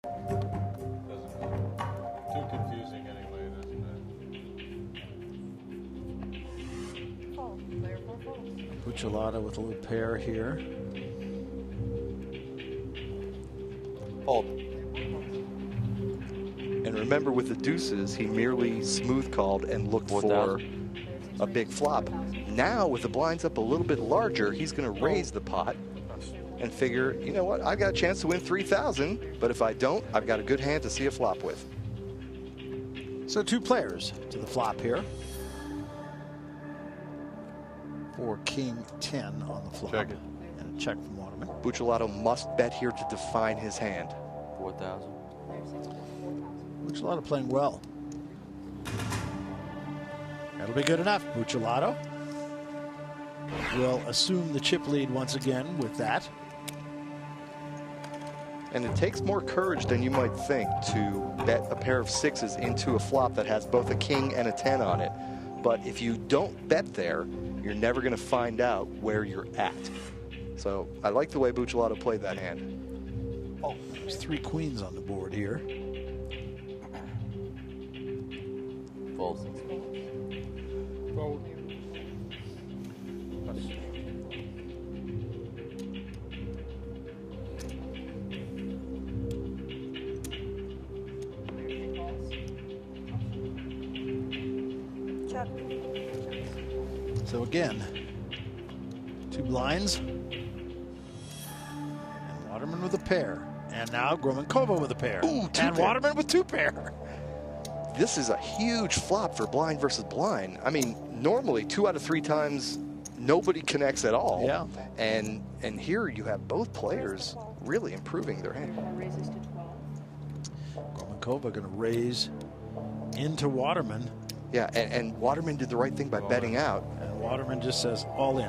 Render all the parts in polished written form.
Too confusing anyway, doesn't it? Fold. Player 4 folds. Buccellato with a little pair here. Fold. And remember, with the deuces, he merely smooth called and looked for a big flop. Now, with the blinds up a little bit larger, he's going to raise the pot and figure, you know what, I've got a chance to win 3,000, but if I don't, I've got a good hand to see a flop with. So 2 players to the flop here. For King 10 on the flop. Check it. And a check from Waterman. Buccellato must bet here to define his hand. 4,000. Buccellato playing well. That'll be good enough. Buccellato will assume the chip lead once again with that. And it takes more courage than you might think to bet a pair of 6s into a flop that has both a king and a 10 on it. But if you don't bet there, you're never going to find out where you're at. So I like the way Buccellato played that hand. Oh, there's 3 queens on the board here. Fold. Fold. Check. So again, 2 blinds. And Waterman with a pair. And now Gromenkova with a pair. Ooh, 2 and pair. Waterman with 2 pair. This is a huge flop for blind versus blind. I mean, normally 2 out of 3 times nobody connects at all. Yeah. And here you have both players really improving their hand. Raises to 12. Gromenkova going to raise into Waterman. Yeah, and Waterman did the right thing by betting out. And Waterman just says all in.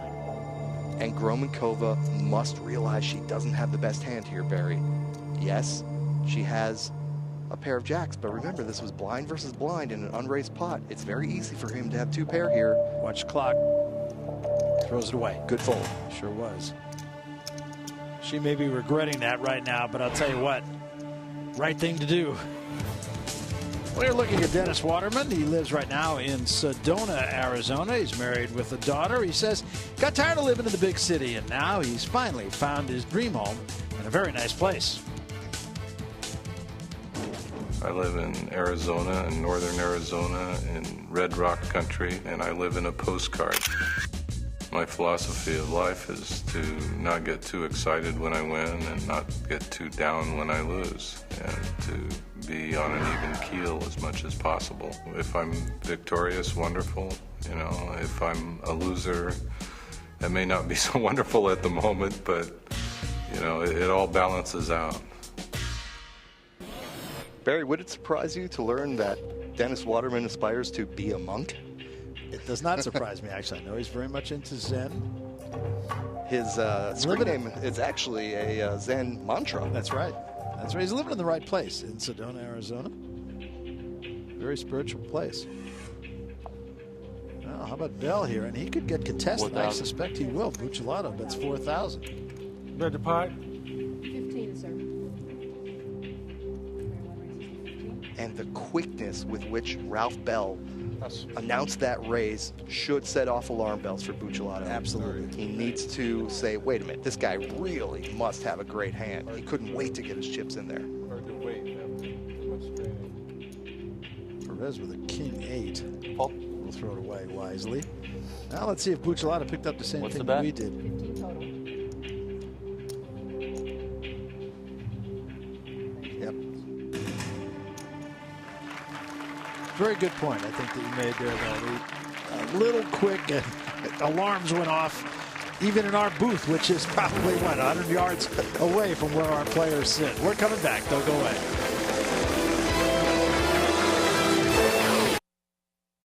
And Gromenkova must realize she doesn't have the best hand here, Barry. Yes, she has a pair of jacks, but remember, this was blind versus blind in an unraised pot. It's very easy for him to have 2 pair here. Watch the clock. Throws it away. Good fold. Sure was. She may be regretting that right now, but I'll tell you what, right thing to do. We're looking at Dennis Waterman. He lives right now in Sedona, Arizona. He's married with a daughter. He says, got tired of living in the big city, and now he's finally found his dream home in a very nice place. I live in Arizona, in northern Arizona, in Red Rock country, and I live in a postcard. My philosophy of life is to not get too excited when I win and not get too down when I lose, and to be on an even keel as much as possible. If I'm victorious, wonderful. You know, if I'm a loser, that may not be so wonderful at the moment, but, you know, it all balances out. Barry, would it surprise you to learn that Dennis Waterman aspires to be a monk? It does not surprise me, actually. I know he's very much into Zen. His screen name is actually a Zen mantra. That's right. That's right. He's living in the right place in Sedona, Arizona. Very spiritual place. Well, how about Bell here? And he could get contested. I suspect he will. Buccellato bets 4,000. Read the pot? 15, sir. And the quickness with which Ralph Bell announced that raise should set off alarm bells for Buccellato. Absolutely. He needs to say, wait a minute, this guy really must have a great hand. He couldn't wait to get his chips in there. Hard to wait after too much training. Perez with a king 8. We'll throw it away wisely. Now let's see if Buccellato picked up the same What's thing the bet? that we did. 15 total. Yep. Very good point, I think, that you made there, though. A little quick, and alarms went off, even in our booth, which is probably, what, 100 yards away from where our players sit. We're coming back. Don't go away.